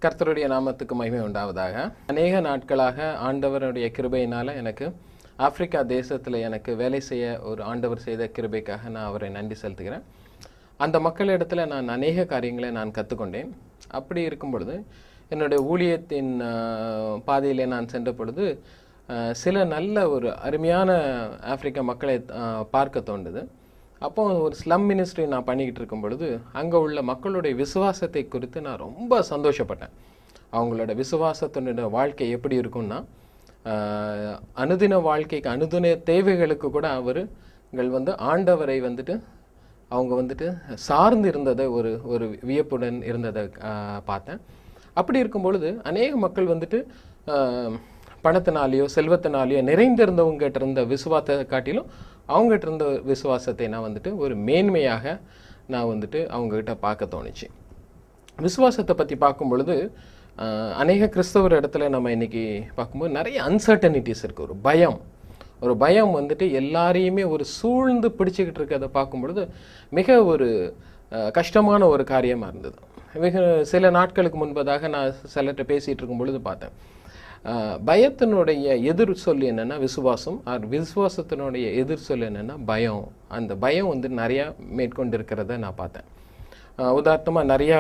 கர்த்தருடைய நாமத்துக்கு மகிமை உண்டாவதாக. அநேக நாட்களாக ஆண்டவருடைய கிருபையினால் எனக்கு ஆப்பிரிக்கா தேசத்தில் எனக்கு வேலை செய்ய ஒரு ஆண்டவர் செய்த கிருபைக்காக நான் அவரை நன்றி செலுத்துகிறேன். அந்த மக்களிடத்தில் நான் அநேக காரியங்களை நான் கற்றுக்கொண்டேன். அப்படி இருக்கும் பொழுது என்னுடைய ஊழியத்தின் பாதையிலே நான் சென்ற பொழுது சில நல்ல ஒரு அருமையான ஆப்பிரிக்கா மக்களை பார்க்க தோன்றுது. அப்போ ஒரு ஸ்லம் மினிஸ்ட்ரி நான் பண்ணிக்கிட்டு இருக்கும் பொழுது அங்கே உள்ள மக்களுடைய விசுவாசத்தை குறித்து நான் ரொம்ப சந்தோஷப்பட்டேன். அவங்களோட விசுவாசத்தினுடைய வாழ்க்கை எப்படி இருக்கும்னா, அனுதின வாழ்க்கைக்கு அனுதின தேவைகளுக்கு கூட அவர்கள் ஆண்டவரை அவங்க சார்ந்து இருந்ததை ஒரு வியப்புடன் இருந்ததை பார்த்தேன். அப்படி இருக்கும் பொழுது அநேக மக்கள் பணத்தினாலேயோ செல்வத்தினாலேயோ நிறைந்திருந்தவங்ககிட்ட இருந்த விசுவாசத்தை காட்டிலும் அவங்ககிட்ட இருந்த விசுவாசத்தை நான் ஒரு மேன்மையாக நான் அவங்ககிட்ட பார்க்க தோணுச்சு. விசுவாசத்தை பற்றி பார்க்கும் பொழுது அநேக கிறிஸ்தவர் இடத்துல நம்ம இன்றைக்கி பார்க்கும்போது நிறைய அன்சர்டனிட்டிஸ் இருக்குது. ஒரு பயம் எல்லாரையுமே ஒரு சூழ்ந்து பிடிச்சிக்கிட்டு இருக்கிறத பார்க்கும் பொழுது மிக ஒரு கஷ்டமான ஒரு காரியமாக இருந்தது. சில நாட்களுக்கு முன்பதாக நான் சிலர்கிட்ட பேசிகிட்டு இருக்கும் பொழுது பார்த்தேன், பயத்தினுடைய எதிர் சொல் என்னென்னா விசுவாசம், விசுவாசத்தினுடைய எதிர் சொல் என்னென்னா பயம். அந்த பயம் நிறையா மேற்கொண்டு இருக்கிறத நான் பார்த்தேன். உதாரணமாக நிறையா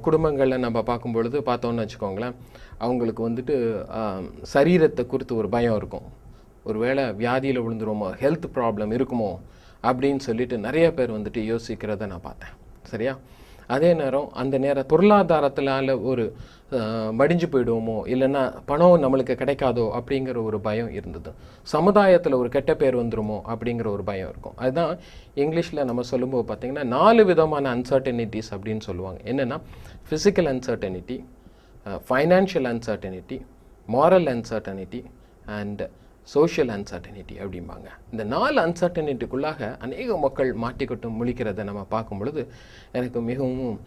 குடும்பங்களில் நம்ம பார்க்கும் பொழுது பார்த்தோன்னு வச்சுக்கோங்களேன், அவங்களுக்கு சரீரத்தை குறித்து ஒரு பயம் இருக்கும். ஒருவேளை வியாதியில் விழுந்துருவோமோ, ஹெல்த் ப்ராப்ளம் இருக்குமோ அப்படின்னு சொல்லிட்டு நிறைய பேர் யோசிக்கிறத நான் பார்த்தேன். சரியா? அதே நேரம் அந்த நேரம் பொருளாதாரத்தினால ஒரு மடிஞ்சு போயிடுவோமோ, இல்லைன்னா பணம் நம்மளுக்கு கிடைக்காதோ அப்படிங்கிற ஒரு பயம் இருந்தது. சமுதாயத்தில் ஒரு கெட்ட பேர் வந்துருமோ அப்படிங்கிற ஒரு பயம் இருக்கும். அதுதான் இங்கிலீஷில் நம்ம சொல்லும்போது பார்த்திங்கன்னா 4 விதமான அன்சர்டனிட்டிஸ் அப்படின்னு சொல்லுவாங்க. என்னென்னா physical uncertainty, financial uncertainty, moral uncertainty and social uncertainty அப்படிம்பாங்க. இந்த 4 அன்சர்டனிட்டிக்குள்ளாக அநேக மக்கள் மாட்டிக்கிட்டு முழிக்கிறத நம்ம பார்க்கும் பொழுது எனக்கு மிகவும்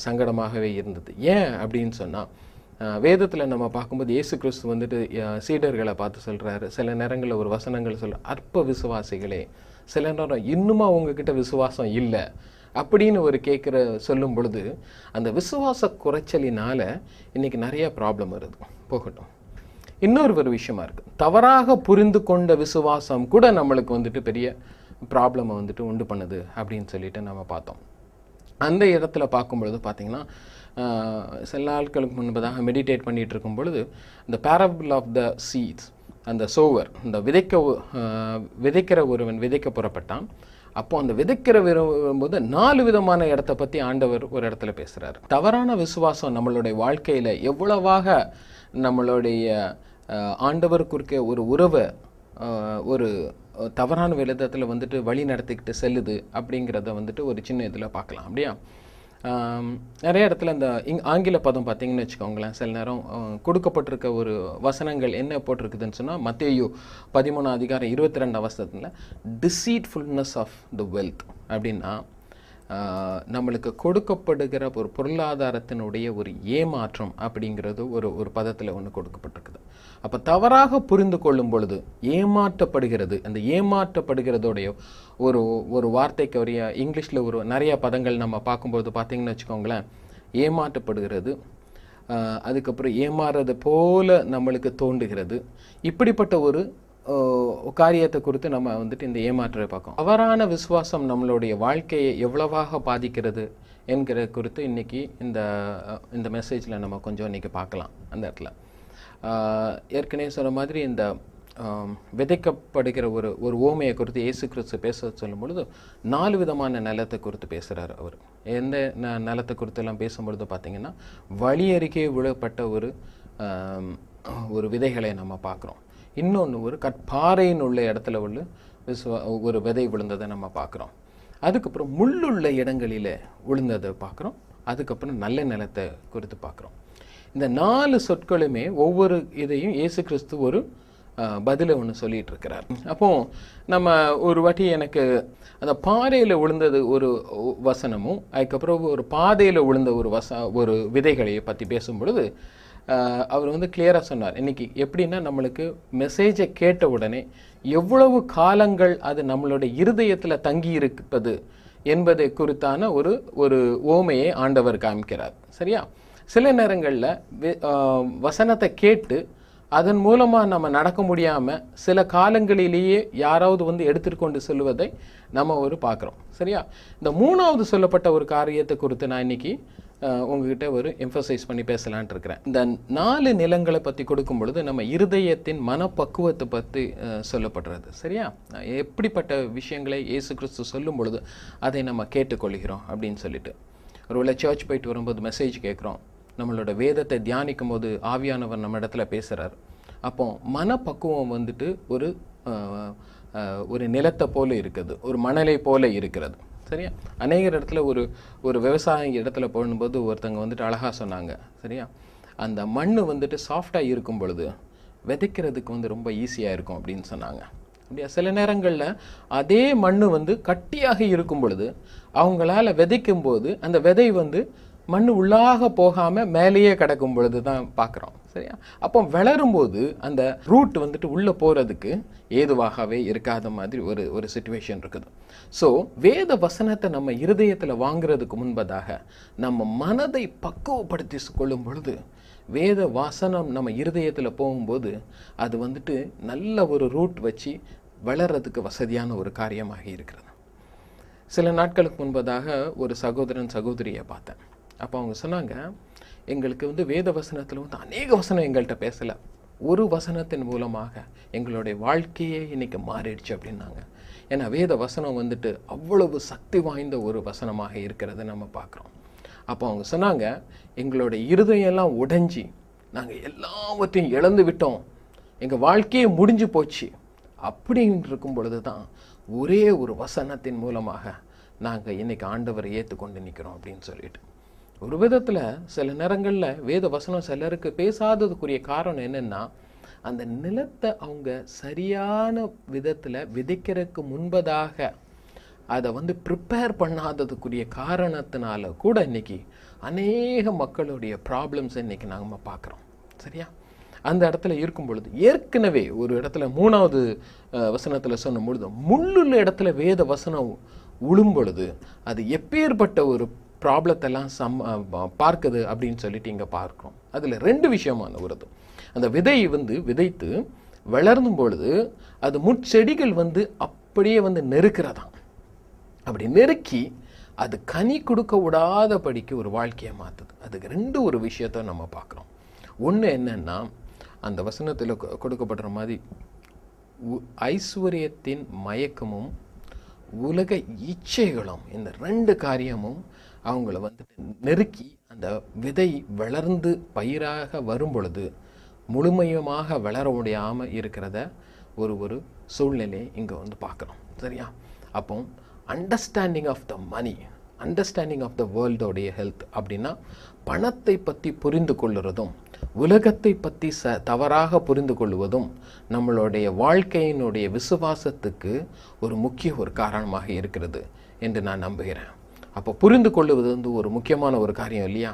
சங்கடமாகவே இருந்தது. ஏன் அப்படின்னு சொன்னால், வேதத்தில் நம்ம பார்க்கும்போது இயேசு கிறிஸ்து சீடர்களை பார்த்து சொல்கிறாரு. சில நேரங்களில் ஒரு வசனங்கள் அற்ப விசுவாசிகளே, சில நேரம் இன்னுமா உங்ககிட்ட விசுவாசம் இல்லை அப்படின்னு சொல்லும் பொழுது அந்த விசுவாச குறைச்சலினால் இன்றைக்கி நிறைய ப்ராப்ளம் வருது. போகட்டும். இன்னொரு விஷயமா இருக்குது, தவறாக புரிந்து கொண்ட விசுவாசம் கூட நம்மளுக்கு பெரிய ப்ராப்ளமை உண்டு பண்ணுது அப்படின்னு சொல்லிட்டு நம்ம பார்த்தோம். அந்த இடத்துல பார்க்கும் பொழுது பார்த்திங்கன்னா, சில நாட்களுக்கு முன்பதாக மெடிடேட் பண்ணிகிட்டு இருக்கும் பொழுது இந்த பேரபிள் ஆஃப் த சீட்ஸ், அந்த சோவர், இந்த விதைக்கிற ஒருவன் விதைக்க புறப்பட்டான். அப்போ அந்த விதைக்கிற வரும்போது 4 விதமான இடத்த பற்றி ஆண்டவர் ஒரு இடத்துல பேசுகிறார். தவறான விசுவாசம் நம்மளுடைய வாழ்க்கையில் எவ்வளவாக நம்மளுடைய ஆண்டவர் குறுக்க ஒரு உறவை ஒரு தவறான விதத்தில் வழி நடத்திக்கிட்டு செல்லுது அப்படிங்கிறத ஒரு சின்ன இதில் பார்க்கலாம். அப்படியா? நிறைய இடத்துல இந்த ஆங்கில பதம் பார்த்திங்கன்னு வச்சுக்கோங்களேன், சில நேரம் கொடுக்கப்பட்டிருக்க ஒரு வசனங்கள் என்ன போட்டிருக்குதுன்னு சொன்னால், மத்தேயு 13:22 டிசீட்ஃபுல்னஸ் ஆஃப் த வெல்த் அப்படின்னா, நம்மளுக்கு கொடுக்கப்படுகிற ஒரு பொருளாதாரத்தினுடைய ஒரு ஏமாற்றம் அப்படிங்கிறது ஒரு பதத்தில் ஒன்று கொடுக்கப்பட்டிருக்குது. அப்போ தவறாக புரிந்து கொள்ளும் பொழுது ஏமாற்றப்படுகிறது. அந்த ஏமாற்றப்படுகிறதோடைய ஒரு வார்த்தைக்கு இங்கிலீஷில் நிறைய பதங்கள் நம்ம பார்க்கும்போது பார்த்திங்கன்னு வச்சுக்கோங்களேன், ஏமாற்றப்படுகிறது, அதுக்கப்புறம் ஏமாறுறது போல நம்மளுக்கு தோன்றுகிறது. இப்படிப்பட்ட ஒரு காரியத்தை குறித்து நம்ம இந்த ஏமாற்றத்தை பார்க்கோம். தவறான விசுவாசம் நம்மளுடைய வாழ்க்கையை எவ்வளவாக பாதிக்கிறது என்கிற குறித்து இன்றைக்கி இந்த மெசேஜில் நம்ம கொஞ்சம் இன்றைக்கி பார்க்கலாம். அந்த இடத்துல ஏற்கனவே சொன்ன மாதிரி இந்த விதைக்கப்படுகிற ஒரு ஓமையை குறித்து இயேசு கிறிஸ்து பேச சொல்லும் பொழுது 4 விதமான நிலத்தை குறித்து பேசுகிறார். அவர் எந்த நிலத்தை குறித்தெல்லாம் பேசும்பொழுது பார்த்திங்கன்னா, வழி அருகே விழப்பட்ட ஒரு விதைகளை நம்ம பார்க்குறோம். இன்னொன்று ஒரு கற்பாறையின் உள்ள இடத்துல ஒரு விதை விழுந்ததை நம்ம பார்க்குறோம். அதுக்கப்புறம் முள்ளுள்ள இடங்களில் விழுந்ததை பார்க்குறோம். அதுக்கப்புறம் நல்ல நிலத்தை குறித்து பார்க்குறோம். இந்த 4 சொற்களுமே ஒவ்வொரு இதையும் இயேசு கிறிஸ்து ஒரு பதிலை ஒன்று சொல்லிகிட்டு இருக்கிறார். அப்போது நம்ம ஒரு வாட்டி எனக்கு அந்த பாறையில் விழுந்தது ஒரு வசனமும், அதுக்கப்புறம் ஒரு பாதையில் விழுந்த ஒரு விதைகளை பற்றி பேசும் பொழுது அவர் கிளியராக சொன்னார். இன்றைக்கி எப்படின்னா, நம்மளுக்கு மெசேஜை கேட்ட உடனே எவ்வளவு காலங்கள் அது நம்மளுடைய இருதயத்தில் தங்கி இருப்பது என்பதை குறித்தான ஒரு ஓமையை ஆண்டவர் காமிக்கிறார். சரியா? சில நேரங்களில் வசனத்தை கேட்டு அதன் மூலமாக நம்ம நடக்க முடியாமல் சில காலங்களிலேயே யாராவது வந்து எடுத்துட்டு கொண்டு செல்வதை நம்ம பார்க்குறோம். சரியா? இந்த மூணாவது சொல்லப்பட்ட ஒரு காரியத்தை குறித்து நான் இன்னைக்கு உங்ககிட்ட எம்பசைஸ் பண்ணி பேசலான்ட்டு இருக்கிறேன். இந்த 4 நிலங்களை பற்றி கொடுக்கும் பொழுது நம்ம இருதயத்தின் மனப்பக்குவத்தை பற்றி சொல்லப்படுறது. சரியா? எப்படிப்பட்ட விஷயங்களை இயேசு கிறிஸ்து சொல்லும் பொழுது அதை நம்ம கேட்டுக்கொள்கிறோம் அப்படின்னு சொல்லிட்டு, ஒருவேளை சர்ச் போயிட்டு வரும்போது மெசேஜ் கேட்குறோம், நம்மளோட வேதத்தை தியானிக்கும் போது ஆவியானவர் நம்ம இடத்துல பேசுகிறார். அப்போ மனப்பக்குவம் வந்துட்டு ஒரு நிலத்தை போல இருக்குது, ஒரு மணலை போல இருக்கிறது. சரியா? அநேகர் இடத்துல ஒரு விவசாய இடத்துல போடும்போது ஒருத்தங்க வந்துட்டு அழகாக சொன்னாங்க. சரியா? அந்த மண் வந்துட்டு சாஃப்டாக இருக்கும் பொழுது விதைக்கிறதுக்கு ரொம்ப ஈஸியாக இருக்கும் அப்படின்னு சொன்னாங்க. அப்படியா? சில நேரங்களில் அதே மண் கட்டியாக இருக்கும் பொழுது அவங்களால விதைக்கும் போது அந்த விதை மண் உள்ளாக போகாமல் மேலேயே கிடக்கும் பொழுது தான் பார்க்குறோம். சரியா? அப்போ வளரும்போது அந்த ரூட் உள்ளே போகிறதுக்கு ஏதுவாகவே இருக்காத மாதிரி ஒரு சிச்சுவேஷன் இருக்குது. ஸோ வேத வசனத்தை நம்ம இருதயத்தில் வாங்குறதுக்கு முன்பதாக நம்ம மனதை பக்குவப்படுத்தி கொள்ளும் பொழுது வேத வசனம் நம்ம இருதயத்தில் போகும்போது அது நல்ல ஒரு ரூட் வச்சு வளர்கிறதுக்கு வசதியான ஒரு காரியமாக இருக்கிறது. சில நாட்களுக்கு முன்பதாக ஒரு சகோதரன் சகோதரியை பார்த்தேன். அப்போ அவங்க சொன்னாங்க, எங்களுக்கு வேத வசனத்தில் அநேக வசனம் எங்கள்கிட்ட பேசலை, ஒரு வசனத்தின் மூலமாக எங்களுடைய வாழ்க்கையே இன்னைக்கு மாறிடுச்சு அப்படின்னாங்க. ஏன்னா வேத வசனம் அவ்வளவு சக்தி வாய்ந்த ஒரு வசனமாக இருக்கிறத நம்ம பார்க்குறோம். அப்போ அவங்க சொன்னாங்க, எங்களோட இருதயெல்லாம் உடைஞ்சி நாங்கள் எல்லாவற்றையும் இழந்து விட்டோம், எங்கள் வாழ்க்கையே முடிஞ்சு போச்சு அப்படின்னு இருக்கும் பொழுது தான் ஒரே ஒரு வசனத்தின் மூலமாக நாங்கள் இன்னைக்கு ஆண்டவரை ஏற்றுக்கொண்டு நிற்கிறோம் அப்படின்னு சொல்லிட்டு. ஒரு விதத்தில் சில நேரங்களில் வேத வசனம் சிலருக்கு பேசாததுக்குரிய காரணம் என்னென்னா, அந்த நிலத்தை அவங்க சரியான விதத்தில் விதைக்கிறதுக்கு முன்பதாக அதை ப்ரிப்பேர் பண்ணாததுக்குரிய காரணத்தினால கூட இன்னைக்கு அநேக மக்களுடைய ப்ராப்ளம்ஸ் இன்னைக்கு நாங்கள் பார்க்குறோம். சரியா? அந்த இடத்துல இருக்கும் பொழுது ஏற்கனவே ஒரு இடத்துல 3வது வசனத்தில் சொன்ன பொழுது முள்ளுள்ள இடத்துல வேத வசனம் உளும் பொழுது அது எப்பேற்பட்ட ஒரு ப்ராப்ளத்தெல்லாம் பார்க்குது அப்படின்னு சொல்லிட்டு இங்கே பார்க்குறோம். அதில் 2 விஷயமான வருது. அந்த விதை விதைத்து வளர்ந்தும் பொழுது அது முட்செடிகள் அப்படியே நெருக்கிறதாம். அப்படி நெருக்கி அது கனி கொடுக்க விடாதபடிக்கு ஒரு வாழ்க்கையை மாற்றுது. அதுக்கு 2 ஒரு விஷயத்த நம்ம பார்க்குறோம். ஒன்று என்னன்னா, அந்த வசனத்தில் கொடுக்கப்படுற மாதிரி ஐஸ்வர்யத்தின் மயக்கமும் உலக இச்சைகளும், இந்த 2 காரியமும் அவங்கள நெருக்கி அந்த விதை வளர்ந்து பயிராக வரும் பொழுது முழுமையமாக வளர முடியாமல் இருக்கிறத ஒரு சூழ்நிலையை இங்கே பார்க்குறோம். சரியா? அப்போ understanding of the money, understanding of the வேர்ல்டோடைய ஹெல்த் அப்படின்னா பணத்தை பற்றி புரிந்து கொள்ளுறதும் உலகத்தை பற்றி தவறாக புரிந்து கொள்வதும் நம்மளுடைய வாழ்க்கையினுடைய விசுவாசத்துக்கு ஒரு முக்கிய ஒரு காரணமாக இருக்கிறது என்று நான் நம்புகிறேன். அப்போ புரிந்து கொள்ளுவது ஒரு முக்கியமான ஒரு காரியம் இல்லையா?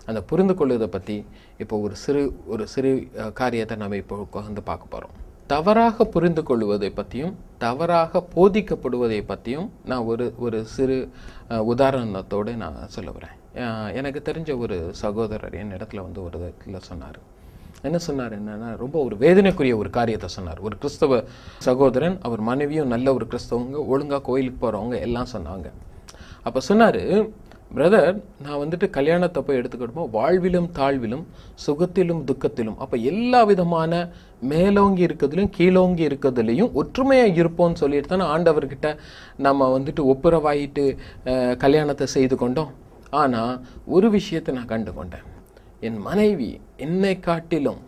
அந்த புரிந்து கொள்வதை பற்றி இப்போ ஒரு சிறு காரியத்தை நம்ம இப்போ பார்க்க போகிறோம். தவறாக புரிந்து கொள்வதை பற்றியும் தவறாக போதிக்கப்படுவதை பற்றியும் நான் ஒரு சிறு உதாரணத்தோடு நான் சொல்ல வரேன். எனக்கு தெரிஞ்ச ஒரு சகோதரர் என் இடத்துல ஒரு இடத்துல சொன்னார். என்ன சொன்னார் என்னன்னா, ரொம்ப ஒரு வேதனைக்குரிய ஒரு காரியத்தை சொன்னார். ஒரு கிறிஸ்தவ சகோதரன், அவர் மனைவியும் நல்ல ஒரு கிறிஸ்தவங்க, ஒழுங்காக கோயிலுக்கு போகிறவங்க எல்லாம் சொன்னாங்க. அப்போ சொன்னார், பிரதர், நான் கல்யாணத்தை போய் எடுத்துக்கிட்டோமோ வாழ்விலும் தாழ்விலும் சுகத்திலும் துக்கத்திலும், அப்போ எல்லா விதமான மேலோங்கி இருக்கிறதுலையும் கீழோங்கி இருக்கிறதுலையும் ஒற்றுமையாக இருப்போம்னு சொல்லிட்டு தானே ஆண்டவர்கிட்ட நம்ம ஒப்புரவாயிட்டு கல்யாணத்தை செய்து கொண்டோம். ஆனால் ஒரு விஷயத்தை நான் கண்டு கொண்டேன். என் மனைவி என்னை காட்டிலும்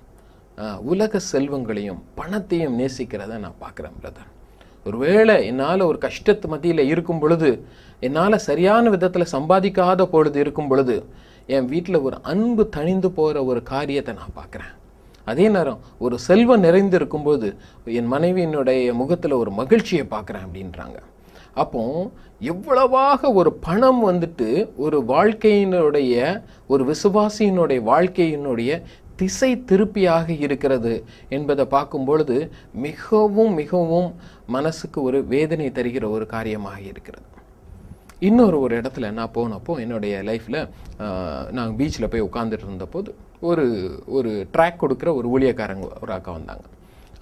உலக செல்வங்களையும் பணத்தையும் நேசிக்கிறத நான் பார்க்குறேன் பிரதர். ஒருவேளை என்னால் ஒரு கஷ்டத்து மத்தியில் இருக்கும் பொழுது, என்னால் சரியான விதத்தில் சம்பாதிக்காத பொழுது இருக்கும் பொழுது என் வீட்டில் ஒரு அன்பு தணிந்து போகிற ஒரு காரியத்தை நான் பார்க்குறேன். அதே நேரம் ஒரு செல்வம் நிறைந்து இருக்கும்போது என் மனைவியினுடைய முகத்தில் ஒரு மகிழ்ச்சியை பார்க்குறேன் அப்படின்றாங்க. அப்போ எவ்வளவாக ஒரு பணம் ஒரு வாழ்க்கையினுடைய ஒரு விசுவாசியினுடைய வாழ்க்கையினுடைய திசை திருப்பியாக இருக்கிறது என்பதை பார்க்கும் பொழுது மிகவும் மிகவும் மனசுக்கு ஒரு வேதனை தருகிற ஒரு காரியமாக இருக்கிறது. இன்னொரு இடத்துல நான் போனப்போ என்னுடைய லைஃப்பில் நாங்கள் பீச்சில் போய் உட்காந்துட்டு இருந்தபோது ஒரு ட்ராக் கொடுக்குற ஒரு ஊழியக்காரங்க ஒரு அக்கா வந்தாங்க.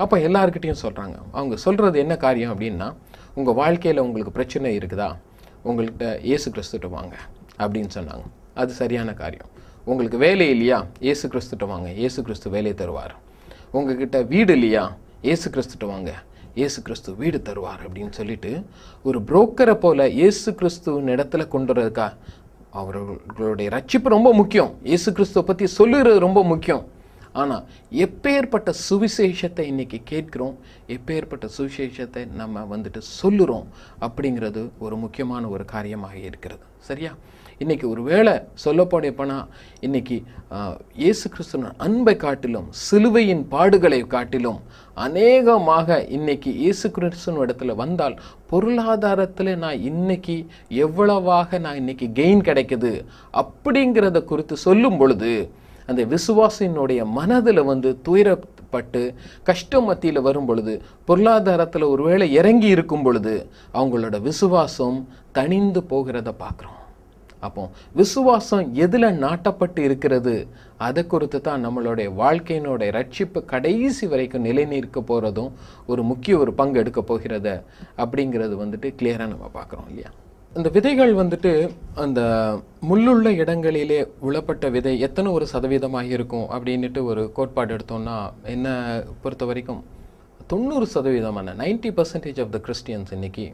அப்போ எல்லாருக்கிட்டையும் சொல்கிறாங்க. அவங்க சொல்கிறது என்ன காரியம் அப்படின்னா, உங்கள் வாழ்க்கையில் உங்களுக்கு பிரச்சனை இருக்குதா, உங்கள்கிட்ட இயேசு கிறிஸ்துட்ட வாங்க அப்படின்னு சொன்னாங்க. அது சரியான காரியம். உங்களுக்கு வேலை இல்லையா, இயேசு கிறிஸ்துட்ட வாங்க, இயேசு கிறிஸ்து வேலையை தருவார். உங்ககிட்ட வீடு இல்லையா, இயேசு கிறிஸ்துட்ட வாங்க, இயேசு கிறிஸ்து வீடு தருவார் அப்படின்னு சொல்லிட்டு ஒரு புரோக்கரை போல இயேசு கிறிஸ்துவின் இடத்துல கொண்டு வரதுக்கா. அவர்களுடைய ரட்சிப்பு ரொம்ப முக்கியம், இயேசு கிறிஸ்துவை பற்றி சொல்லுறது ரொம்ப முக்கியம். ஆனால் எப்பேற்பட்ட சுவிசேஷத்தை இன்றைக்கி கேட்குறோம், எப்பேற்பட்ட சுவிசேஷத்தை நம்ம வந்துட்டு சொல்லுறோம் அப்படிங்கிறது ஒரு முக்கியமான ஒரு காரியமாக இருக்கிறது. சரியா? இன்றைக்கி ஒரு வேளை சொல்லப்போனே போனால் இன்றைக்கி இயேசு கிறிஸ்துவின் அன்பை காட்டிலும் சிலுவையின் பாடுகளை காட்டிலும் அநேகமாக இன்றைக்கி இயேசு கிறிஸ்துவின் இடத்துல வந்தால் பொருளாதாரத்தில் நான் இன்றைக்கி எவ்வளவாக நான் இன்றைக்கி கெயின் கிடைக்குது அப்படிங்கிறத குறித்து சொல்லும் பொழுது அந்த விசுவாசினுடைய மனதில் துயரப்பட்டு கஷ்டம் மத்தியில் வரும் பொழுது, பொருளாதாரத்தில் ஒருவேளை இறங்கி இருக்கும் பொழுது அவங்களோட விசுவாசம் தணிந்து போகிறத பார்க்குறோம். அப்போ விசுவாசம் எதில் நாட்டப்பட்டு இருக்கிறது, அதை குறித்து தான் நம்மளுடைய வாழ்க்கையினுடைய ரட்சிப்பு கடைசி வரைக்கும் நிலைநிற்க போகிறதும் ஒரு முக்கிய ஒரு பங்கு எடுக்க போகிறத அப்படிங்கிறது கிளியராக நம்ம பார்க்குறோம் இல்லையா? அந்த விதைகள் அந்த முள்ளுள்ள இடங்களிலே உழப்பட்ட விதை எத்தனை ஒரு சதவீதமாக இருக்கும் அப்படின்ட்டு ஒரு கோட்பாடு எடுத்தோம்னா, என்ன பொறுத்த வரைக்கும் 90% 90% ஆஃப் த கிறிஸ்டியன்ஸ் இன்னைக்கு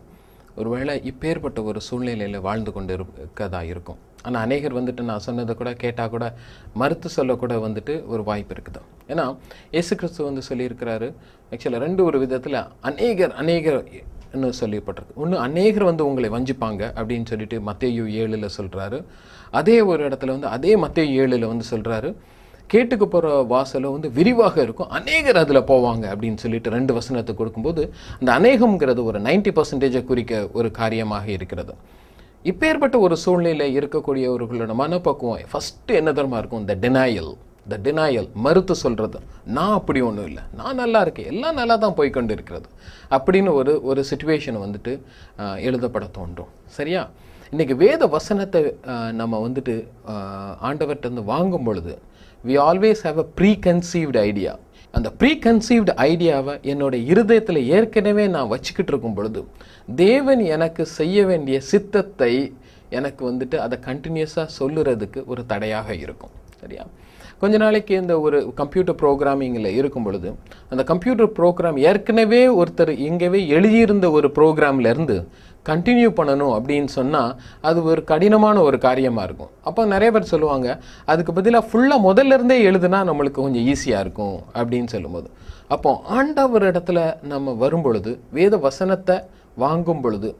ஒருவேளை இப்பேற்பட்ட ஒரு சூழ்நிலையில் வாழ்ந்து கொண்டு இருக்கதா இருக்கும். ஆனால் அநேகர் நான் சொன்னதை கூட கேட்டால் கூட மறுத்து சொல்லக்கூட ஒரு வாய்ப்பு இருக்குது. ஏன்னா இயேசு கிறிஸ்து சொல்லியிருக்கிறாரு. ஆக்சுவலாக 2 ஒரு விதத்தில் அநேகர் சொல்லப்பட்டிருக்கு. ஒன்று, அநேகர் உங்களை வஞ்சிப்பாங்க அப்படின்னு சொல்லிட்டு மத்தேயு 7 சொல்கிறாரு. அதே ஒரு இடத்துல அதே மத்தேயு 7 சொல்கிறாரு, கேட்டுக்கு போகிற வாசலை விரிவாக இருக்கும், அநேகர் அதில் போவாங்க அப்படின்னு சொல்லிட்டு 2 வசனத்தை கொடுக்கும்போது அந்த அநேகம்ங்கிறது ஒரு 90% குறிக்க ஒரு காரியமாக இருக்கிறது. இப்பேற்பட்ட ஒரு சூழ்நிலை இருக்கக்கூடியவர்களோட மனப்பக்குவம் ஃபஸ்ட்டு என்ன தரமாக இருக்கும்? த டினாயல், மறுத்து சொல்கிறது. நான் அப்படி ஒன்றும் இல்லை, நான் நல்லா இருக்கேன், எல்லாம் நல்லா தான் போய்கொண்டு இருக்கிறது அப்படின்னு ஒரு சிச்சுவேஷனை எழுதப்பட தோன்றும். சரியா? இன்றைக்கி வேத வசனத்தை நம்ம ஆண்டவர்கிட்ட வாங்கும் பொழுது we always have a preconceived idea. அந்த ப்ரீகன்சீவ்டு ஐடியாவை என்னோட இருதயத்தில் ஏற்கனவே நான் வச்சுக்கிட்டு இருக்கும் பொழுது தேவன் எனக்கு செய்ய வேண்டிய சித்தத்தை எனக்கு அதை கண்டினியூஸாக சொல்லுறதுக்கு ஒரு தடையாக இருக்கும். சரியா? கொஞ்ச நாளைக்கு இந்த ஒரு கம்ப்யூட்டர் ப்ரோக்ராமிங்கில் இருக்கும் பொழுது அந்த கம்ப்யூட்டர் ப்ரோக்ராம் ஏற்கனவே ஒருத்தர் இங்கேவே எழுதியிருந்த ஒரு ப்ரோக்ராம்லேருந்து கண்டினியூ பண்ணணும் அப்படின்னு சொன்னால் அது ஒரு கடினமான ஒரு காரியமாக இருக்கும். அப்போ நிறைய பேர் சொல்லுவாங்க, அதுக்கு பதிலாக ஃபுல்லாக முதல்லேருந்தே எழுதுனா நம்மளுக்கு கொஞ்சம் ஈஸியாக இருக்கும் அப்படின்னு சொல்லும்போது, அப்போ ஆண்டவர் இடத்துல நம்ம வரும் பொழுது வேத வசனத்தை வாங்கும் பொழுது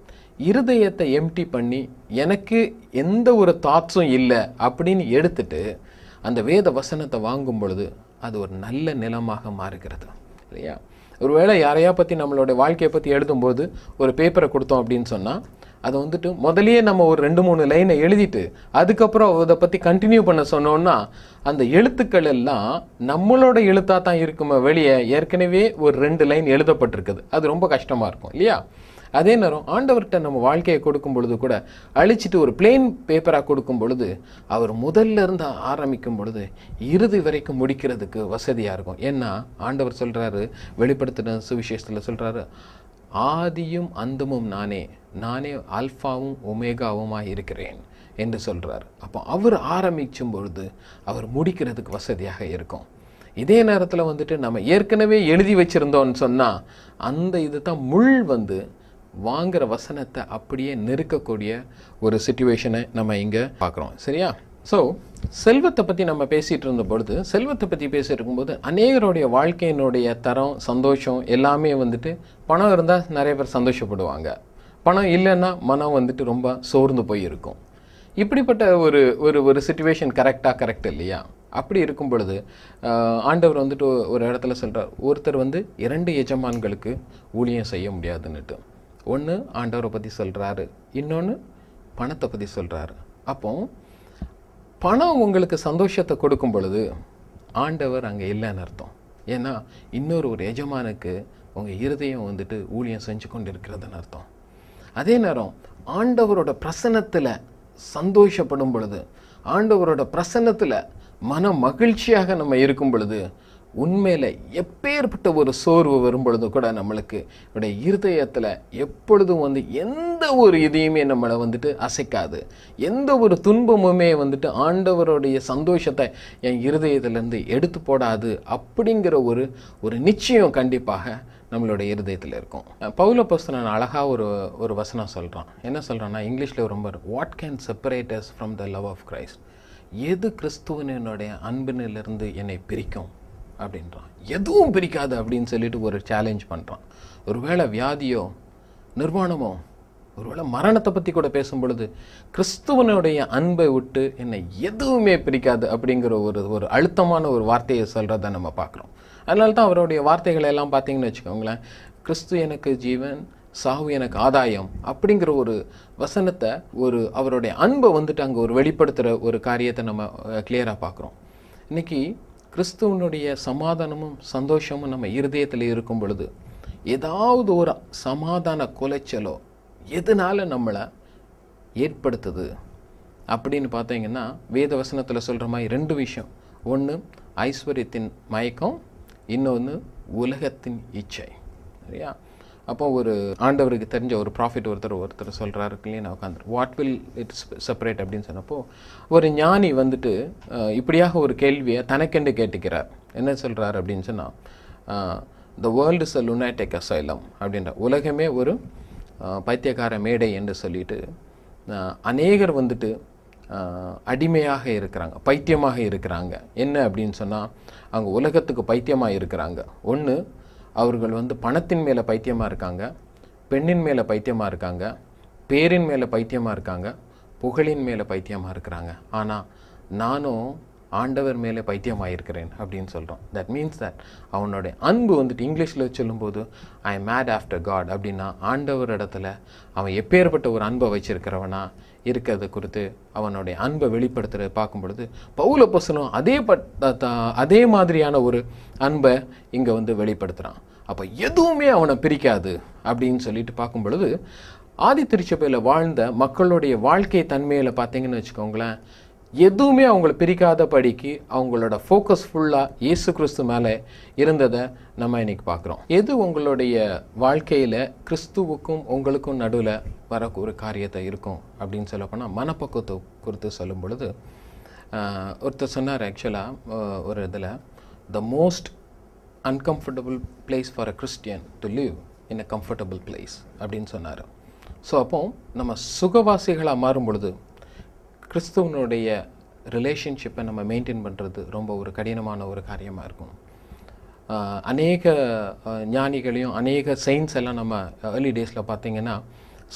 இருதயத்தை எம்டி பண்ணி எனக்கு எந்த ஒரு தாட்ஸும் இல்லை அப்படின்னு எடுத்துட்டு அந்த வேத வசனத்தை வாங்கும் பொழுது அது ஒரு நல்ல நிலமாக மாறுகிறது இல்லையா? ஒருவேளை யாரையா பற்றி நம்மளோட வாழ்க்கையை பற்றி எழுதும்போது ஒரு பேப்பரை கொடுத்தோம் அப்படின்னு சொன்னால் அதை முதலையே நம்ம ஒரு 2-3 லைனை எழுதிட்டு அதுக்கப்புறம் அதை பற்றி கண்டினியூ பண்ண சொன்னோன்னா அந்த எழுத்துக்கள் எல்லாம் நம்மளோட எழுத்தாக தான் இருக்குமே வெளியே ஏற்கனவே ஒரு 2 லைன் எழுதப்பட்டிருக்குது. அது ரொம்ப கஷ்டமாக இருக்கும் இல்லையா? அதே நேரம் ஆண்டவர்கிட்ட நம்ம வாழ்க்கையை கொடுக்கும் பொழுது கூட அழிச்சிட்டு ஒரு பிளெயின் பேப்பராக கொடுக்கும் பொழுது அவர் முதல்ல இருந்து ஆரம்பிக்கும் பொழுது இறுதி வரைக்கும் முடிக்கிறதுக்கு வசதியாக இருக்கும். ஏன்னா ஆண்டவர் சொல்கிறாரு, வெளிப்படுத்தின சுவிசேஷத்தில் சொல்கிறாரு, ஆதியும் அந்தமும் நானே அல்ஃபாவும் ஒமேகாவுமாக இருக்கிறேன் என்று சொல்கிறார். அப்போ அவர் ஆரம்பிக்கும் பொழுது அவர் முடிக்கிறதுக்கு வசதியாக இருக்கும். இதே நேரத்தில் நம்ம ஏற்கனவே எழுதி வச்சுருந்தோன்னு சொன்னால் அந்த இது தான் முள் வாங்குற வசனத்தை அப்படியே நெருக்கக்கூடிய ஒரு சிச்சுவேஷனை நம்ம இங்கே பார்க்குறோம். சரியா? ஸோ செல்வத்தை பற்றி நம்ம பேசிகிட்டு இருந்த பொழுது, செல்வத்தை பற்றி பேசிகிட்டு இருக்கும்போது அநேகருடைய வாழ்க்கையினுடைய தரம், சந்தோஷம் எல்லாமே பணம் இருந்தால் நிறைய பேர் சந்தோஷப்படுவாங்க, பணம் இல்லைன்னா மனம் ரொம்ப சோர்ந்து போயிருக்கும். இப்படிப்பட்ட ஒரு சிச்சுவேஷன் கரெக்ட் இல்லையா? அப்படி இருக்கும் பொழுது ஆண்டவர் ஒரு இடத்துல சொல்கிறார், ஒருத்தர் 2 எஜமான்களுக்கு ஊழியம் செய்ய முடியாதுன்னுட்டு. ஒன்று ஆண்டவரை பற்றி சொல்கிறாரு, இன்னொன்று பணத்தை பற்றி சொல்கிறாரு. அப்போ பணம் உங்களுக்கு சந்தோஷத்தை கொடுக்கும் பொழுது ஆண்டவர் அங்கே இல்லைன்னு அர்த்தம். ஏன்னா இன்னொரு எஜமானுக்கு உங்கள் இருதயம் ஊழியம் செஞ்சு கொண்டு இருக்கிறதுன்னு அர்த்தம். அதே நேரம் ஆண்டவரோட பிரசன்னத்தில் சந்தோஷப்படும் பொழுது, ஆண்டவரோட பிரசன்னத்தில் மன மகிழ்ச்சியாக நம்ம இருக்கும் பொழுது, உண்மையில் எப்பேற்பட்ட ஒரு சோர்வு வரும் பொழுது கூட நம்மளுக்கு இருதயத்தில் எப்பொழுதும் எந்த ஒரு இதையுமே நம்மளை அசைக்காது. எந்த ஒரு துன்பமுமே ஆண்டவருடைய சந்தோஷத்தை என் இருதயத்திலேருந்து எடுத்து போடாது அப்படிங்கிற ஒரு நிச்சயம் கண்டிப்பாக நம்மளுடைய இருதயத்தில் இருக்கும். பவுல் அப்போஸ்தலன் அழகாக ஒரு வசனம் சொல்கிறான். என்ன சொல்கிறான்னா, இங்கிலீஷில் ரொம்ப, what can separate us from the love of Christ? எது கிறிஸ்துவனுடைய அன்பினிலிருந்து என்னை பிரிக்கும் அப்படின்றான். எதுவும் பிரிக்காது அப்படின்னு சொல்லிட்டு ஒரு சேலஞ்ச் பண்ணுறான். ஒருவேளை வியாதியோ நிர்வாணமோ, ஒருவேளை மரணத்தை பற்றி கூட பேசும் பொழுது, கிறிஸ்துவனுடைய அன்பை விட்டு என்னை எதுவுமே பிரிக்காது அப்படிங்கிற ஒரு அழுத்தமான ஒரு வார்த்தையை சொல்கிறத நம்ம பார்க்குறோம். அதனால தான் அவருடைய வார்த்தைகளை எல்லாம் பார்த்தீங்கன்னு வச்சுக்கோங்களேன், கிறிஸ்து எனக்கு ஜீவன், சாவு எனக்கு ஆதாயம் அப்படிங்கிற ஒரு வசனத்தை, அவருடைய அன்பை அங்கே ஒரு வெளிப்படுத்துகிற ஒரு காரியத்தை நம்ம கிளியராக பார்க்குறோம். இன்றைக்கி கிறிஸ்துவனுடைய சமாதானமும் சந்தோஷமும் நம்ம இருதயத்தில் இருக்கும் பொழுது, ஏதாவது ஒரு சமாதான குலைச்சலோ எதனால நம்மளை ஏற்படுத்துது அப்படின்னு பார்த்தீங்கன்னா, வேத வசனத்தில் சொல்கிற மாதிரி 2 விஷயம். ஒன்று ஐஸ்வர்யத்தின் மயக்கம், இன்னொன்று உலகத்தின் இச்சை. சரியா? அப்போ ஒரு ஆண்டவருக்கு தெரிஞ்ச ஒரு ப்ராஃபிட் ஒருத்தர் சொல்கிறாரு இல்லையா, நான் உட்காந்து வாட் வில் இட்ஸ் செப்பரேட் அப்படின்னு சொன்னப்போ, ஒரு ஞானி இப்படியாக ஒரு கேள்வியை தனக்கென்று கேட்டுக்கிறார். என்ன சொல்கிறார் அப்படின்னு சொன்னால், the world is a lunatic asylum அப்படின்ற, உலகமே ஒரு பைத்தியக்கார மேடை என்று சொல்லிட்டு அநேகர் அடிமையாக இருக்கிறாங்க, பைத்தியமாக இருக்கிறாங்க. என்ன அப்படின்னு சொன்னால், அவங்க உலகத்துக்கு பைத்தியமாக இருக்கிறாங்க. ஒன்று, அவர்கள் பணத்தின் மேலே பைத்தியமாக இருக்காங்க, பெண்ணின் மேலே பைத்தியமாக இருக்காங்க, பேரின் மேலே பைத்தியமாக இருக்காங்க, புகழின் மேலே பைத்தியமாக இருக்கிறாங்க. ஆனால் நானும் ஆண்டவர் மேலே பைத்தியமாக இருக்கிறேன் அப்படின்னு சொல்கிறோம். தட் மீன்ஸ் தட் அவனுடைய அன்பு இங்கிலீஷில் சொல்லும்போது I am mad after God அப்படின்னா, ஆண்டவர் இடத்துல அவன் எப்பேற்பட்ட ஒரு அன்பை வச்சிருக்கிறவனா இருக்கிறது குறித்து அவனுடைய அன்பை வெளிப்படுத்துகிற பார்க்கும் பொழுது, பவுல் அப்போஸ்தலன் அதே மாதிரியான ஒரு அன்பை இங்கே வெளிப்படுத்துகிறான். அப்போ எதுவுமே அவனை பிரிக்காது அப்படின்னு சொல்லிட்டு பார்க்கும் பொழுது, ஆதி திருச்சபையில் வாழ்ந்த மக்களுடைய வாழ்க்கை தன்மையில் பார்த்தீங்கன்னு வச்சுக்கோங்களேன், எதுவுமே அவங்கள பிரிக்காதபடிக்கு அவங்களோட ஃபோக்கஸ் ஃபுல்லாக இயேசு கிறிஸ்து மேலே இருந்ததை நம்ம இன்னைக்கு பார்க்குறோம். எது உங்களுடைய வாழ்க்கையில் கிறிஸ்துவுக்கும் உங்களுக்கும் நடுவில் வர ஒரு காரியத்தை இருக்கும் அப்படின்னு சொல்லப்போனால், மனப்பக்குவத்தை குறித்து சொல்லும் பொழுது ஒருத்தர் சொன்னார், ஆக்சுவலாக ஒரு இதில், the most uncomfortable place for a Christian to live in a comfortable place அப்படின்னு சொன்னார். ஸோ அப்போ நம்ம சுகவாசிகளாக மாறும் பொழுது கிறிஸ்துவனுடைய ரிலேஷன்ஷிப்பை நம்ம மெயின்டைன் பண்ணுறது ரொம்ப ஒரு கடினமான ஒரு காரியமாக இருக்கும். அநேக ஞானிகளையும் அநேக செயின்ஸ் எல்லாம் நம்ம ஏர்லி டேஸில் பார்த்தீங்கன்னா,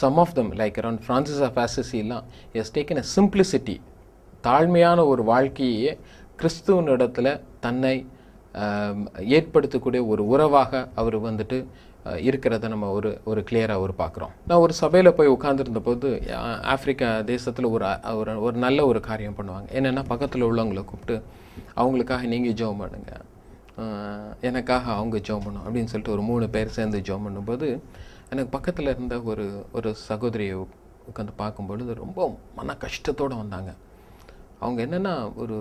some of them like around Francis of அசிசிலாம் இஸ் டேக்கன் அ சிம்பிளிசிட்டி, தாழ்மையான ஒரு வாழ்க்கையே கிறிஸ்துவன் இடத்துல தன்னை ஏற்படுத்தக்கூடிய ஒரு உறவாக அவர் இருக்கிறத நம்ம ஒரு கிளியராக பார்க்குறோம். நான் ஒரு சபையில் போய் உட்கார்ந்துருந்த போது, ஆப்பிரிக்கா தேசத்தில் ஒரு நல்ல ஒரு காரியம் பண்ணுவாங்க. என்னென்னா, பக்கத்தில் உள்ளவங்களை கூப்பிட்டு அவங்களுக்காக நீங்கள் ஜெபம் பண்ணுங்க, எனக்காக அவங்க ஜெபம் பண்ணும் அப்படின்னு சொல்லிட்டு ஒரு 3 பேர் சேர்ந்து ஜெபம் பண்ணும்போது, எனக்கு பக்கத்தில் இருந்த ஒரு சகோதரியை உட்காந்து பார்க்கும்பொழுது ரொம்ப மன கஷ்டத்தோடு வந்தாங்க. அவங்க என்னென்னா, ஒரு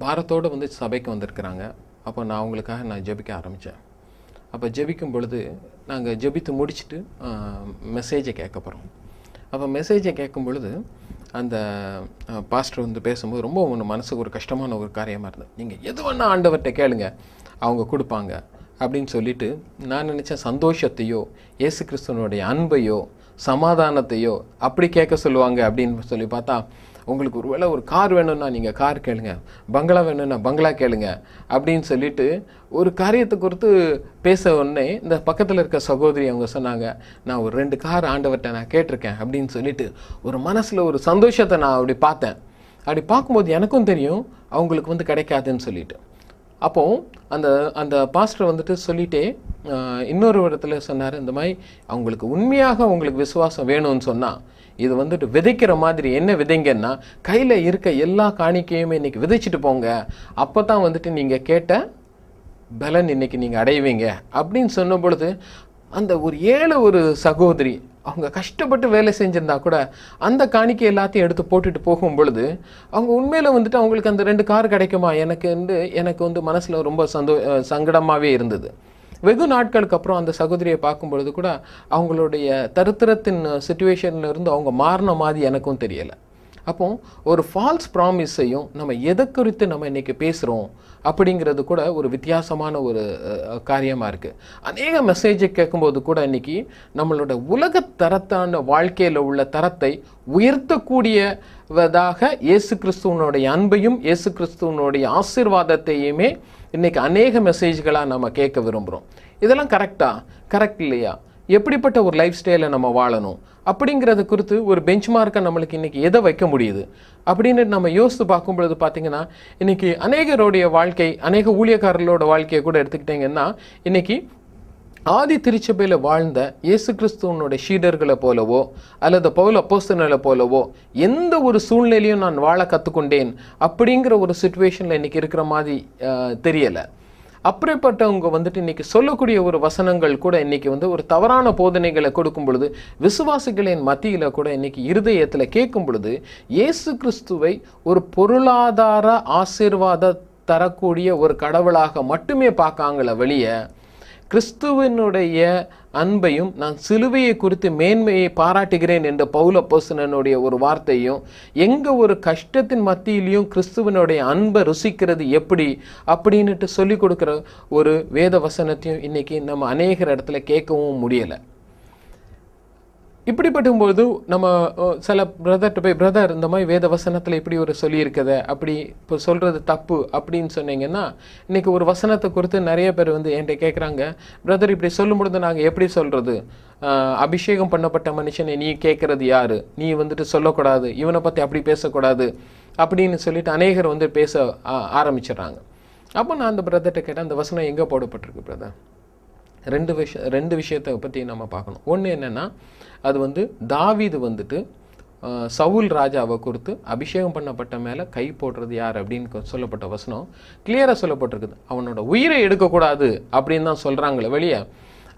பாரத்தோடு சபைக்கு வந்திருக்கிறாங்க. அப்போ நான் அவங்களுக்காக ஜெபிக்க ஆரம்பித்தேன். அப்போ ஜெபிக்கும் பொழுது நாங்கள் ஜெபித்து முடிச்சுட்டு மெசேஜை கேட்க போகிறோம். அப்போ மெசேஜை கேட்கும் பொழுது அந்த பாஸ்டர் பேசும்போது ரொம்ப மனசுக்கு ஒரு கஷ்டமான ஒரு காரியமாக இருந்தது. நீங்கள் எது வேணால் ஆண்டவர்கிட்ட கேளுங்க, அவங்க கொடுப்பாங்க அப்படின்னு சொல்லிட்டு நான் நினச்சேன், சந்தோஷத்தையோ இயேசு கிறிஸ்துவனுடைய அன்பையோ சமாதானத்தையோ அப்படி கேட்க சொல்லுவாங்க அப்படின்னு சொல்லி பார்த்தா, உங்களுக்கு ஒருவேளை ஒரு கார் வேணும்னா நீங்கள் கார் கேளுங்க, பங்களா வேணும்னா பங்களா கேளுங்க அப்படின்னு சொல்லிட்டு ஒரு காரியத்தை குறித்து பேச உடனே இந்த பக்கத்தில் இருக்க சகோதரி அவங்க சொன்னாங்க, நான் ஒரு 2 கார் ஆண்டவர்கிட்ட நான் கேட்டிருக்கேன் அப்படின்னு சொல்லிட்டு ஒரு மனசில் ஒரு சந்தோஷத்தை நான் அப்படி பார்த்தேன். அப்படி பார்க்கும்போது எனக்கும் தெரியும் அவங்களுக்கு கிடைக்காதுன்னு சொல்லிட்டு. அப்போது அந்த பாஸ்டர் சொல்லிட்டே இன்னொரு இடத்துல சொன்னார், இந்த மாதிரி அவங்களுக்கு உண்மையாக உங்களுக்கு விசுவாசம் வேணும்னு சொன்னால் இது விதைக்கிற மாதிரி என்ன விதைங்கன்னா, கையில் இருக்க எல்லா காணிக்கையுமே இன்றைக்கி விதைச்சிட்டு போங்க, அப்போ தான் நீங்கள் கேட்ட பலன் இன்றைக்கி நீங்கள் அடைவீங்க அப்படின்னு சொன்ன பொழுது, அந்த ஒரு 7 சகோதரி அவங்க கஷ்டப்பட்டு வேலை செஞ்சிருந்தா கூட அந்த காணிக்கை எல்லாத்தையும் எடுத்து போட்டுட்டு போகும் பொழுது அவங்க உண்மையில் வந்துட்டு அவங்களுக்கு அந்த 2 கார் கிடைக்குமா எனக்கு வந்து மனசில் ரொம்ப சங்கடமாகவே இருந்தது. வெகு நாட்களுக்கு அப்புறம் அந்த சகோதரியை பார்க்கும் பொழுது கூட அவங்களுடைய தரித்திரத்தின் சிச்சுவேஷன்ல இருந்து அவங்க மாறின மாதிரி எனக்கும் தெரியலை. அப்போ ஒரு ஃபால்ஸ் ப்ராமிஸையும் நம்ம எதை குறித்து நம்ம இன்றைக்கி பேசுகிறோம் அப்படிங்கிறது கூட ஒரு வித்தியாசமான ஒரு காரியமாக இருக்குது. அநேக மெசேஜை கேட்கும்போது கூட இன்றைக்கி நம்மளோட உலக தரத்தான வாழ்க்கையில் உள்ள தரத்தை உயர்த்தக்கூடியதாக இயேசு கிறிஸ்துவனுடைய அன்பையும் இயேசு கிறிஸ்துவனுடைய ஆசீர்வாதத்தையுமே இன்றைக்கி அநேக மெசேஜ்களாக நம்ம கேட்க விரும்புகிறோம். இதெல்லாம் கரெக்ட் இல்லையா? எப்படிப்பட்ட ஒரு லைஃப் ஸ்டைலை நம்ம வாழணும் அப்படிங்கிறத குறித்து ஒரு பெஞ்ச் மார்க்கை நம்மளுக்கு இன்றைக்கி எதை வைக்க முடியுது அப்படின்னு நம்ம யோசித்து பார்க்கும் பொழுது பார்த்திங்கன்னா, இன்றைக்கி அநேகருடைய வாழ்க்கை, அநேக ஊழியக்காரர்களோட வாழ்க்கையை கூட எடுத்துக்கிட்டிங்கன்னா, இன்றைக்கி ஆதி திருச்சபையில் வாழ்ந்த இயேசு கிறிஸ்துவனுடைய ஷீடர்களை போலவோ அல்லது பவுல் அப்போஸ்தலனை போலவோ எந்த ஒரு சூழ்நிலையும் நான் வாழ கற்றுக்கொண்டேன் அப்படிங்கிற ஒரு சிச்சுவேஷனில் இன்றைக்கி இருக்கிற மாதிரி தெரியலை. அப்படிப்பட்டவங்க வந்துட்டு இன்றைக்கி சொல்லக்கூடிய ஒரு வசனங்கள் கூட இன்றைக்கி வந்து ஒரு தவறான போதனைகளை கொடுக்கும் பொழுது விசுவாசிகளின் மத்தியில் கூட இன்றைக்கி இருதயத்தில் கேட்கும் பொழுது இயேசு கிறிஸ்துவை ஒரு பொருளாதார ஆசீர்வாத தரக்கூடிய ஒரு கடவுளாக மட்டுமே பார்க்காங்கள வெளியே கிறிஸ்துவனுடைய அன்பையும் நான் சிலுவையை குறித்து மேன்மையை பாராட்டுகிறேன் என்ற பவுல் அப்போஸ்தலனுடைய ஒரு வார்த்தையும் எங்கள் ஒரு கஷ்டத்தின் மத்தியிலையும் கிறிஸ்துவனுடைய அன்பை ருசிக்கிறது எப்படி அப்படின்ட்டு சொல்லிக் கொடுக்குற ஒரு வேத வசனத்தையும் இன்றைக்கி நம்ம அநேகர் இடத்துல கேட்கவும் முடியலை. இப்படிப்பட்டும்போது நம்ம சில பிரதர்கிட்ட போய், பிரதர் இந்த மாதிரி வேத வசனத்தில் இப்படி ஒரு சொல்லியிருக்கத அப்படி இப்போ சொல்கிறது தப்பு அப்படின்னு சொன்னீங்கன்னா, இன்றைக்கி ஒரு வசனத்தை குறித்து நிறைய பேர் வந்து என்கிட்ட கேட்குறாங்க, பிரதர் இப்படி சொல்லும் பொழுது நாங்கள் எப்படி சொல்கிறது? அபிஷேகம் பண்ணப்பட்ட மனுஷனை நீ கேட்குறது யார்? நீ வந்துட்டு சொல்லக்கூடாது, இவனை பற்றி அப்படி பேசக்கூடாது அப்படின்னு சொல்லிட்டு அநேகர் வந்து பேச ஆரம்பிச்சிடுறாங்க. அப்போ நான் அந்த பிரதர்கிட்ட கேட்டேன், அந்த வசனம் எங்கே போடப்பட்டிருக்கு பிரதர்? ரெண்டு விஷயத்தை பற்றி நம்ம பார்க்கணும். ஒன்று என்னென்னா, அது வந்து தாவீது வந்துட்டு சவுல் ராஜாவை குறித்து அபிஷேகம் பண்ணப்பட்ட மேலே கை போடுறது யார் அப்படின்னு சொல்லப்பட்ட வசனம் கிளியராக சொல்லப்பட்டிருக்குது. அவனோட உயிரை எடுக்கக்கூடாது அப்படின்னு தான் சொல்கிறாங்களே வெளியே.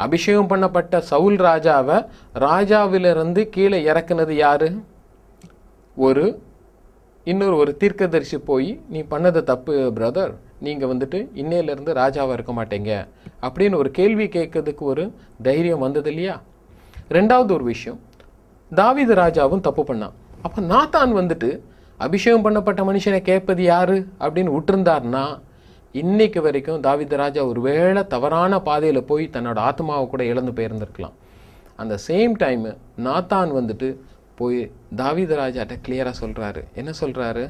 அபிஷேகம் பண்ணப்பட்ட சவுல் ராஜாவை ராஜாவிலிருந்து கீழே இறக்குனது யார்? இன்னொரு தீர்க்கதரிசி போய் நீ பண்ணது தப்பு பிரதர், நீங்கள் வந்துட்டு இன்னையிலேருந்து ராஜாவாக இருக்க மாட்டேங்க அப்படின்னு ஒரு கேள்வி கேட்கறதுக்கு ஒரு தைரியம் வந்தது இல்லையா? ரெண்டாவது ஒரு விஷயம், தாவீது ராஜாவும் தப்பு பண்ணான். அப்போ நாத்தான் வந்துட்டு அபிஷேகம் பண்ணப்பட்ட மனுஷனை கேட்பது யாரு அப்படின்னு விட்டுருந்தார்னா இன்னைக்கு வரைக்கும் தாவீது ராஜா ஒரு வேளை தவறான பாதையில் போய் தன்னோட ஆத்மாவை கூட இழந்து போயிருந்திருக்கலாம். அந்த சேம் டைமு நாத்தான் வந்துட்டு போய் தாவீது ராஜாட்ட கிளியராக சொல்கிறாரு. என்ன சொல்கிறாரு?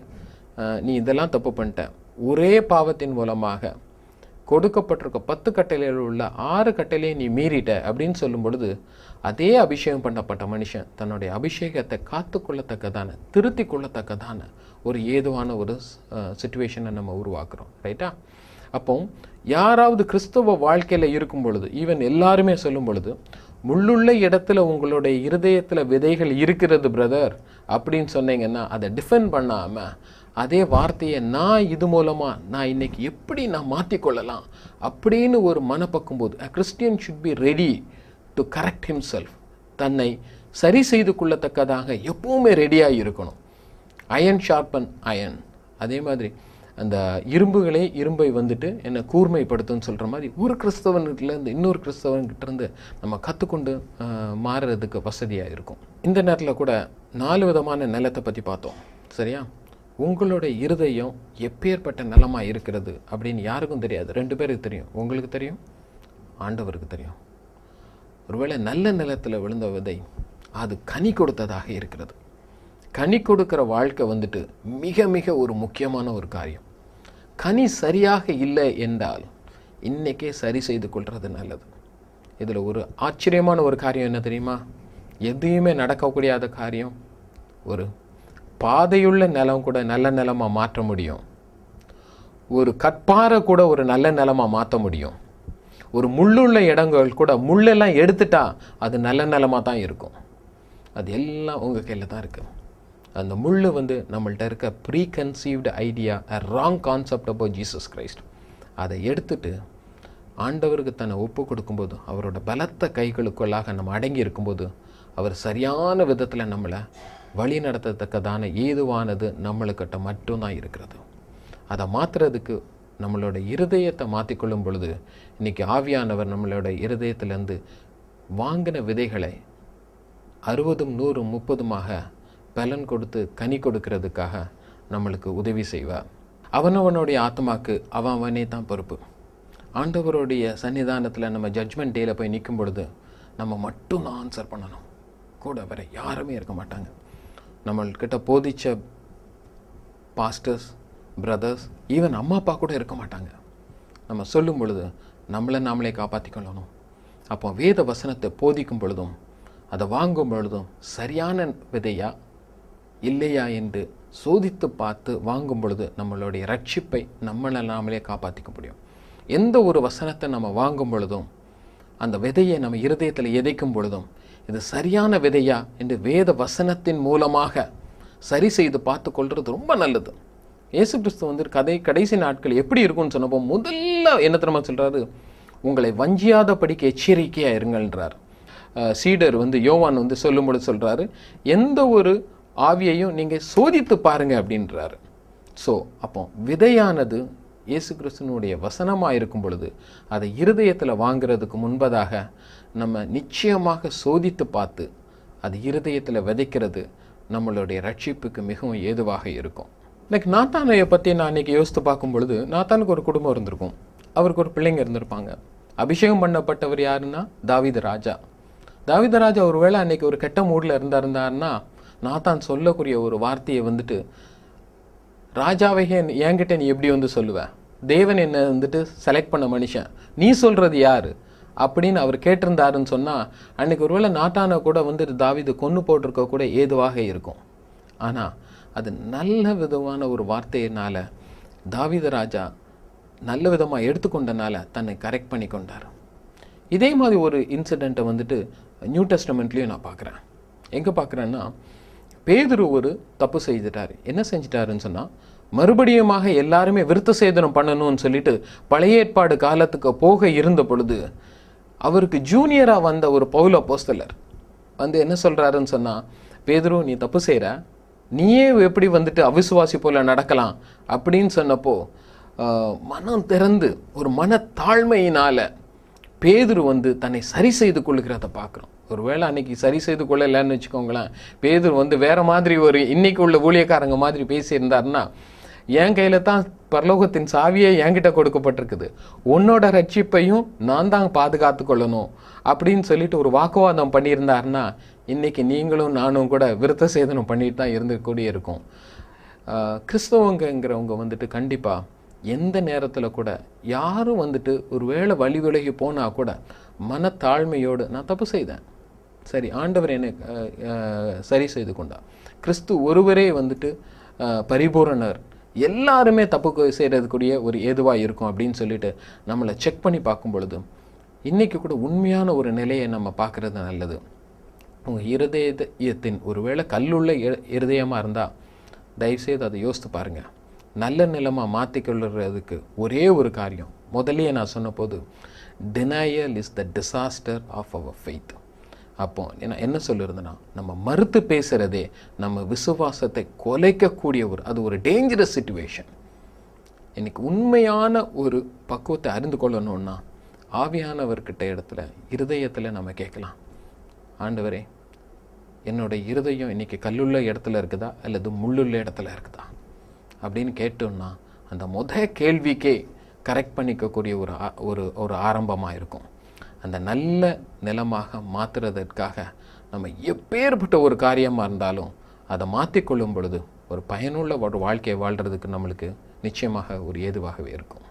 நீ இதெல்லாம் தப்பு பண்ணிட்ட, ஒரே பாவத்தின் மூலமாக கொடுக்கப்பட்டிருக்க 10 கட்டளையில் உள்ள 6 கட்டளையை நீ மீறிட்ட அப்படின்னு சொல்லும் பொழுது அதே அபிஷேகம் பண்ணப்பட்ட மனுஷன் தன்னுடைய அபிஷேகத்தை காத்துக்கொள்ளத்தக்கதான, திருத்தி கொள்ளத்தக்கதான ஒரு ஏதுவான ஒரு சிச்சுவேஷனை நம்ம உருவாக்குறோம். ரைட்டா? அப்போ யாராவது கிறிஸ்தவ வாழ்க்கையில் இருக்கும் பொழுது, ஈவன் எல்லாருமே சொல்லும் பொழுது, முள்ளுள்ள இடத்துல உங்களுடைய இருதயத்தில் விதைகள் இருக்கிறது பிரதர் அப்படின்னு சொன்னீங்கன்னா அதை டிஃபெண்ட் பண்ணாமல் அதே வார்த்தையை இது மூலமாக நான் இன்னைக்கு எப்படி நான் மாற்றிக்கொள்ளலாம் அப்படின்னு ஒரு மனப்பக்கும் போது Christian should be ready to correct himself. தன்னை சரி செய்து கொள்ளத்தக்கதாக எப்பவுமே ரெடியாக இருக்கணும். Iron sharpen iron. அதே மாதிரி அந்த இரும்பை வந்துட்டு என்னை கூர்மைப்படுத்துன்னு சொல்கிற மாதிரி ஒரு கிறிஸ்தவன்கிட்டேருந்து இன்னொரு கிறிஸ்தவன்கிட்டேருந்து நம்ம கற்றுக்கொண்டு மாறுறதுக்கு வசதியாக இருக்கும். இந்த நேரத்தில் கூட 4 விதமான நிலத்தை பற்றி பார்த்தோம். சரியா? உங்களுடைய இருதயம் எப்பேற்பட்ட நிலமாக இருக்கிறது அப்படின்னு யாருக்கும் தெரியாது. 2 பேருக்கு தெரியும். உங்களுக்கு தெரியும், ஆண்டவருக்கு தெரியும். ஒருவேளை நல்ல நிலத்தில் விழுந்த விதை அது கனி கொடுத்ததாக இருக்கிறது. கனி கொடுக்கிற வாழ்க்கை வந்துட்டு மிக மிக ஒரு முக்கியமான ஒரு காரியம். கனி சரியாக இல்லை என்றால் இன்றைக்கே சரி செய்து கொள்வது நல்லது. இதில் ஒரு ஆச்சரியமான ஒரு காரியம் என்ன தெரியுமா? எதையுமே நடக்கக்கூடாத காரியம், ஒரு பாதையுள்ள நிலம் கூட நல்ல நிலமாக மாற்ற முடியும். ஒரு கற்பாறை கூட ஒரு நல்ல நிலமாக மாற்ற முடியும். ஒரு முள்ளுள்ள இடங்கள் கூட முள்ளெல்லாம் எடுத்துட்டா அது நல்ல நிலமாக தான் இருக்கும். அது எல்லாம் உங்கள் கையில் தான் இருக்குது. அந்த முள் வந்து நம்மள்ட்ட இருக்க preconceived idea, wrong concept about Jesus Christ, அதை எடுத்துட்டு ஆண்டவருக்கு தன்னை ஒப்பு கொடுக்கும்போது, அவரோட பலத்த கைகளுக்குள்ளாக நம்ம அடங்கி இருக்கும்போது அவர் சரியான விதத்தில் நம்மளை வழி நடத்தத்தக்கதான ஏதுவானது நம்மளுக்கிட்ட மட்டும்தான் இருக்கிறது. அதை மாற்றுறதுக்கு நம்மளோட இருதயத்தை மாற்றிக்கொள்ளும் பொழுது இன்றைக்கி ஆவியானவர் நம்மளோட இருதயத்திலேருந்து வாங்கின விதைகளை 60, 100, 30 பலன் கொடுத்து கனி கொடுக்கறதுக்காக நம்மளுக்கு உதவி செய்வார். அவனவனுடைய ஆத்மாக்கு அவனே தான் பொறுப்பு. ஆண்டவருடைய சன்னிதானத்தில் நம்ம ஜட்ஜ்மெண்ட் டேயில் போய் நிற்கும் பொழுது நம்ம மட்டும்தான் ஆன்சர் பண்ணணும். கூட வேற யாருமே இருக்க மாட்டாங்க. நம்மள்கிட்ட போதிச்ச பாஸ்டர்ஸ், பிரதர்ஸ், ஈவன் அம்மா அப்பா கூட இருக்க மாட்டாங்க. நம்ம சொல்லும் பொழுது நாமளே காப்பாற்றிக்கொள்ளணும். அப்போ வேத வசனத்தை போதிக்கும் பொழுதும் அதை வாங்கும் பொழுதும் சரியான விதையா இல்லையா என்று சோதித்து பார்த்து வாங்கும் பொழுது நம்மளுடைய ரட்சிப்பை நாமளே காப்பாற்றிக்க முடியும். எந்த ஒரு வசனத்தை நம்ம வாங்கும் பொழுதும் அந்த விதையை நம்ம இருதயத்தில் எதைக்கும் பொழுதும் இது சரியான விதையா என்று வேத வசனத்தின் மூலமாக சரி செய்து பார்த்து கொள்வது ரொம்ப நல்லது. இயேசு கிறிஸ்து கடைசி நாட்கள் எப்படி இருக்கும்னு சொன்னப்போ முதல்ல என்ன தெரியுமா சொல்றாரு? உங்களை வஞ்சியாதபடிக்கு எச்சரிக்கையாக இருங்கள்ன்றார். சீடர் யோவான் சொல்லும்பொழுது சொல்றாரு, எந்த ஒரு ஆவியையும் நீங்கள் சோதித்து பாருங்க அப்படின்றாரு. ஸோ அப்போ விதையானது இயேசு கிறிஸ்துனுடைய வசனமாக இருக்கும் பொழுது அதை இருதயத்தில் வாங்கிறதுக்கு முன்பதாக நம்ம நிச்சயமாக சோதித்து பார்த்து அது இருதயத்தில் விதைக்கிறது நம்மளுடைய ரட்சிப்புக்கு மிகவும் ஏதுவாக இருக்கும். இன்னைக்கு நாத்தானையை பற்றி நான் இன்றைக்கி யோசித்து பார்க்கும் பொழுது, நாத்தானுக்கு ஒரு குடும்பம் இருந்திருக்கும், அவருக்கு ஒரு பிள்ளைங்க இருந்திருப்பாங்க. அபிஷேகம் பண்ணப்பட்டவர் யாருன்னா தாவீது ராஜா. தாவீது ராஜா ஒரு வேளை அன்றைக்கி ஒரு கெட்ட மூடில் இருந்தாருன்னா நாத்தான் சொல்லக்கூடிய ஒரு வார்த்தையை ராஜாவே என்கிட்ட நீ எப்படி சொல்லுவேன்? தேவன் என்ன செலக்ட் பண்ண மனுஷன், நீ சொல்கிறது யார் அப்படின்னு அவர் கேட்டிருந்தாருன்னு சொன்னால் அன்றைக்கி ஒருவேளை நாட்டானை கூட தாவீது கொன்று போட்டிருக்க கூட ஏதுவாக இருக்கும். ஆனால் அது நல்ல விதமான ஒரு வார்த்தையினால் தாவீது ராஜா நல்ல விதமாக எடுத்துக்கொண்டனால தன்னை கரெக்ட் பண்ணி கொண்டார். இதே மாதிரி ஒரு இன்சிடெண்ட்டை நியூ டெஸ்டமெண்ட்லேயும் நான் பார்க்குறேன். எங்கே பார்க்குறேன்னா, பேதுரு ஒரு தப்பு செய்துட்டார். என்ன செஞ்சிட்டாருன்னு சொன்னால், மறுபடியுமாக எல்லாருமே விருத்த சேதனம் பண்ணணும்னு சொல்லிட்டு பழைய ஏற்பாடு காலத்துக்கு போக இருந்த பொழுது அவருக்கு ஜூனியராக வந்த ஒரு பவுல் அப்போஸ்தலர் என்ன சொல்கிறாருன்னு சொன்னால், பேதுரு நீ தப்பு செய்கிற, நீயே எப்படி அவிசுவாசி போல நடக்கலாம் அப்படின்னு சொன்னப்போ மனம் திறந்து ஒரு மன தாழ்மையினால் பேதுரு தன்னை சரி செய்து கொள்ளுகிறத பார்க்குறோம். ஒருவேளை அன்னைக்கு சரி செய்து கொள்ளலைன்னு வச்சுக்கோங்களேன், பேதுரு வேற மாதிரி ஒரு இன்னைக்கு உள்ள ஊழியக்காரங்க மாதிரி பேசியிருந்தாருன்னா, என் கையில் தான் பரலோகத்தின் சாவியே என்கிட்ட கொடுக்கப்பட்டிருக்குது, உன்னோட ரட்சிப்பையும் நான் தான் பாதுகாத்து கொள்ளணும் அப்படின்னு சொல்லிட்டு ஒரு வாக்குவாதம் பண்ணியிருந்தாருன்னா இன்னைக்கு நீங்களும் நானும் கூட விருத்த சேதனம் பண்ணிட்டு தான் இருந்துக்கூடிய இருக்கும். கிறிஸ்தவங்கிறவங்க கண்டிப்பாக எந்த நேரத்தில் கூட யாரும் ஒரு வேளை வழி விலகி போனால் கூட மனத்தாழ்மையோடு நான் தப்பு செய்தேன், சரி ஆண்டவர் என்னை சரி செய்து கொண்டா, கிறிஸ்து ஒருவரே பரிபூரணர், எல்லாருமே தப்பு செய்கிறதுக்குரிய ஒரு ஏதுவாக இருக்கும் அப்படின்னு சொல்லிட்டு நம்மளை செக் பண்ணி பார்க்கும் பொழுது இன்றைக்கி கூட உண்மையான ஒரு நிலையை நம்ம பார்க்குறது நல்லது. உங்கள் இருதயத்தின் ஒருவேளை கல்லுள்ள இருதயமாக இருந்தால் தயவுசெய்து அதை யோசித்து பாருங்கள். நல்ல நிலமாக மாற்றிக்கொள்ளுறதுக்கு ஒரே ஒரு காரியம், முதல்லையே நான் சொன்ன போது, denial is the disaster of our faith. அப்போ என்ன சொல்லியிருந்தேன்னா, நம்ம மறுத்து பேசுகிறதே நம்ம விசுவாசத்தை குலைக்கக்கூடிய அது ஒரு டேஞ்சரஸ் சிச்சுவேஷன். இன்னைக்கு உண்மையான ஒரு பக்குவத்தை அறிந்து கொள்ளணும்னா ஆவியானவர்கிட்ட இடத்துல இருதயத்தில் நம்ம கேட்கலாம், ஆண்டவரே என்னோடய இருதயம் இன்றைக்கி கல்லுள்ள இடத்துல இருக்குதா அல்லது முள்ளுள்ள இடத்துல இருக்குதா அப்படின்னு கேட்டோம்னா அந்த கேள்விக்கே கரெக்ட் பண்ணிக்கக்கூடிய ஒரு ஆரம்பமாக இருக்கும். அந்த நல்ல நிலமாக மாற்றுறதற்காக நம்ம எப்பேற்பட்ட ஒரு காரியமாக இருந்தாலும் அதை மாற்றிக்கொள்ளும் பொழுது ஒரு பயனுள்ள ஒரு வாழ்க்கையை வாழ்கிறதுக்கு நம்மளுக்கு நிச்சயமாக ஒரு ஏதுவாகவே இருக்கும்.